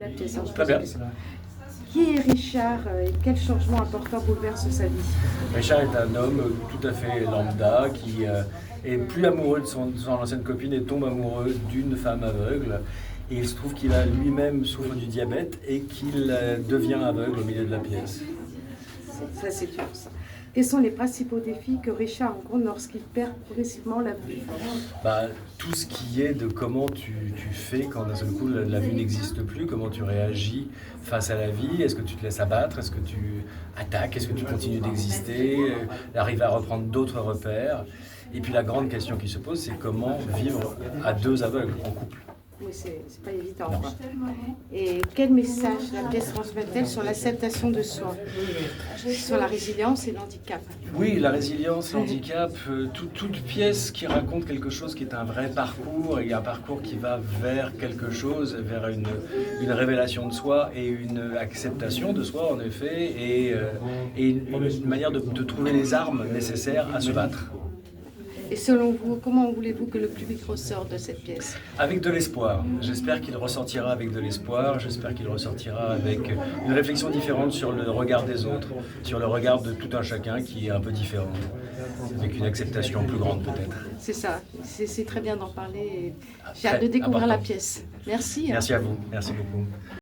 La pièce, hein, je Très pense bien. que- Qui est Richard et quel changement important bouleverse sa vie? Richard est un homme tout à fait lambda qui est plus amoureux de son ancienne copine et tombe amoureux d'une femme aveugle. Et il se trouve qu'il a lui-même souffre du diabète et qu'il devient aveugle au milieu de la pièce. Ça, c'est dur, ça. Quels sont les principaux défis que Richard rencontre lorsqu'il perd progressivement la vue? Bah, tout ce qui est de comment tu fais quand d'un seul coup la vue n'existe plus, comment tu réagis face à la vie, est-ce que tu te laisses abattre, est-ce que tu attaques, est-ce que tu continues d'exister, arriver à reprendre d'autres repères. Et puis la grande question qui se pose, c'est comment vivre à deux aveugles en couple. Oui, c'est pas évident, quoi. Et quel message la pièce transmet-elle sur l'acceptation de soi, sur la résilience et l'handicap? Oui, la résilience, l'handicap, toute pièce qui raconte quelque chose qui est un vrai parcours et un parcours qui va vers quelque chose, vers une révélation de soi et une acceptation de soi en effet et une manière de trouver les armes nécessaires à se battre. Et selon vous, comment voulez-vous que le public ressorte de cette pièce? Avec de l'espoir. J'espère qu'il ressortira avec de l'espoir, j'espère qu'il ressortira avec une réflexion différente sur le regard des autres, sur le regard de tout un chacun qui est un peu différent, avec une acceptation plus grande peut-être. C'est ça, c'est très bien d'en parler. Et j'ai Très hâte de découvrir important. la pièce. Merci. Merci à vous, merci beaucoup.